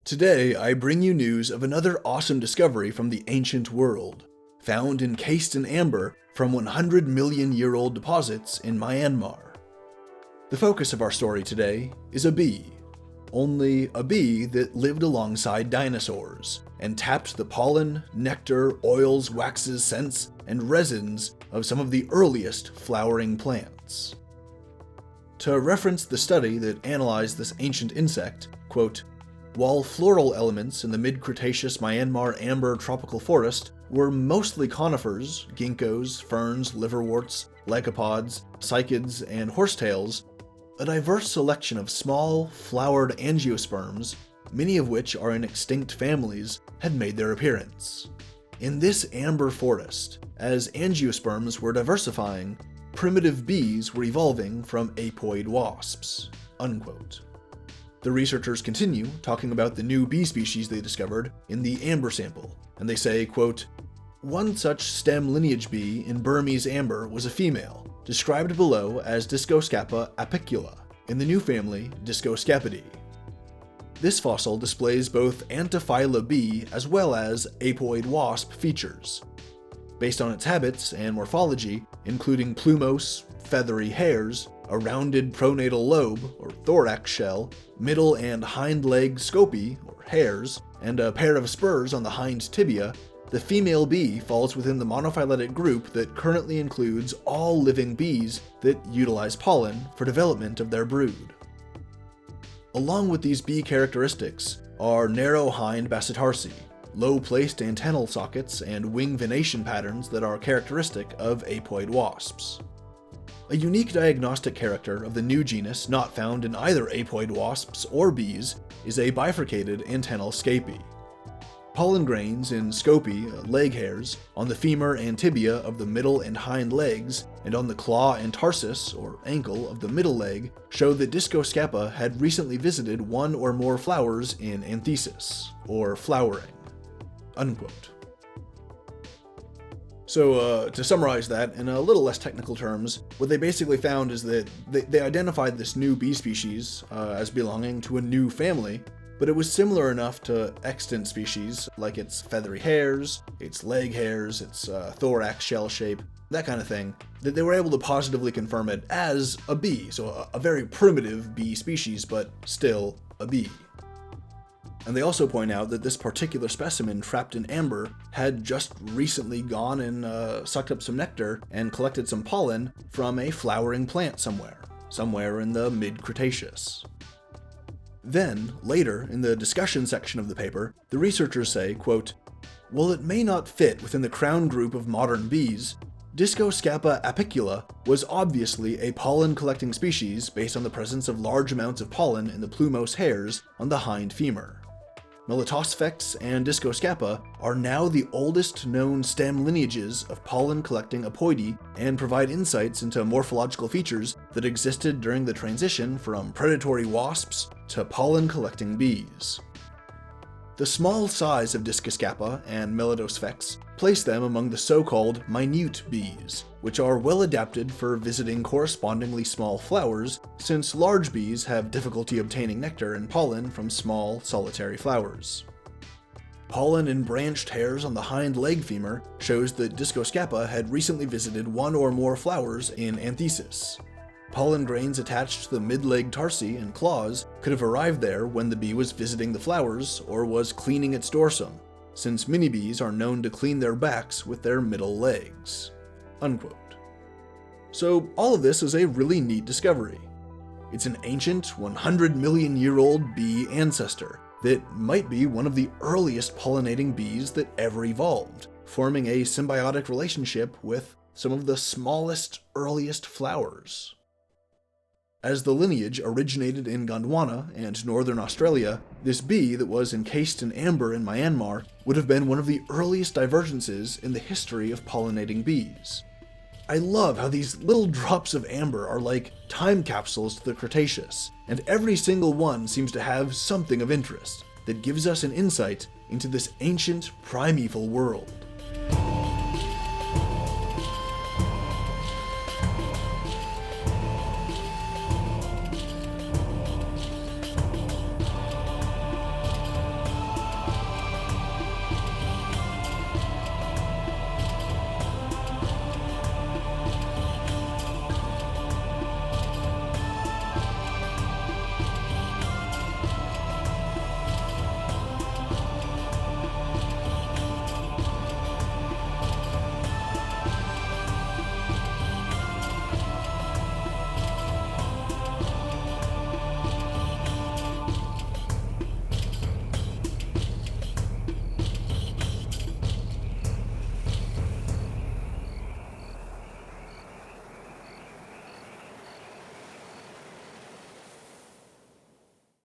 Today, I bring you news of another awesome discovery from the ancient world, found encased in amber from 100 million year old deposits in Myanmar. The focus of our story today is a bee, only a bee that lived alongside dinosaurs and tapped the pollen, nectar, oils, waxes, scents, and resins of some of the earliest flowering plants. To reference the study that analyzed this ancient insect, quote, while floral elements in the mid-Cretaceous Myanmar amber tropical forest were mostly conifers, ginkgos, ferns, liverworts, lycopods, cycads, and horsetails, a diverse selection of small, flowered angiosperms, many of which are in extinct families, had made their appearance. In this amber forest, as angiosperms were diversifying, primitive bees were evolving from apoid wasps, unquote. The researchers continue talking about the new bee species they discovered in the amber sample, and they say, quote, one such stem lineage bee in Burmese amber was a female, described below as Discoscapa apicula, in the new family Discoscapidae. This fossil displays both antiphyla bee as well as apoid wasp features. Based on its habits and morphology, including plumose, feathery hairs, a rounded pronatal lobe, or thorax shell, middle and hind leg scopi, or hairs, and a pair of spurs on the hind tibia, the female bee falls within the monophyletic group that currently includes all living bees that utilize pollen for development of their brood. Along with these bee characteristics are narrow hind bassotarsi, low-placed antennal sockets, and wing venation patterns that are characteristic of apoid wasps. A unique diagnostic character of the new genus not found in either apoid wasps or bees is a bifurcated antennal scapi. Pollen grains in scopi, leg hairs, on the femur and tibia of the middle and hind legs, and on the claw and tarsus, or ankle, of the middle leg, show that Discoscapa had recently visited one or more flowers in anthesis, or flowering, unquote. So, to summarize that in a little less technical terms, what they basically found is that they identified this new bee species as belonging to a new family, but it was similar enough to extant species, like its feathery hairs, its leg hairs, its thorax shell shape, that kind of thing, that they were able to positively confirm it as a bee, so a very primitive bee species, but still a bee. And they also point out that this particular specimen trapped in amber had just recently gone and sucked up some nectar and collected some pollen from a flowering plant somewhere in the mid-Cretaceous. Then, later, in the discussion section of the paper, the researchers say, quote, while it may not fit within the crown group of modern bees, Discoscapa apicula was obviously a pollen-collecting species based on the presence of large amounts of pollen in the plumose hairs on the hind femur. Melitosphex and Discoscapa are now the oldest known stem lineages of pollen-collecting apoidea and provide insights into morphological features that existed during the transition from predatory wasps to pollen-collecting bees. The small size of Discoscapa and Melitosphex place them among the so-called minute bees, which are well adapted for visiting correspondingly small flowers, since large bees have difficulty obtaining nectar and pollen from small, solitary flowers. Pollen in branched hairs on the hind leg femur shows that Discoscapa had recently visited one or more flowers in anthesis. Pollen grains attached to the mid-leg tarsi and claws could have arrived there when the bee was visiting the flowers or was cleaning its dorsum, since many bees are known to clean their backs with their middle legs, unquote. So all of this is a really neat discovery. It's an ancient 100 million year old bee ancestor that might be one of the earliest pollinating bees that ever evolved, forming a symbiotic relationship with some of the smallest, earliest flowers. As the lineage originated in Gondwana and northern Australia, this bee that was encased in amber in Myanmar would have been one of the earliest divergences in the history of pollinating bees. I love how these little drops of amber are like time capsules to the Cretaceous, and every single one seems to have something of interest that gives us an insight into this ancient primeval world.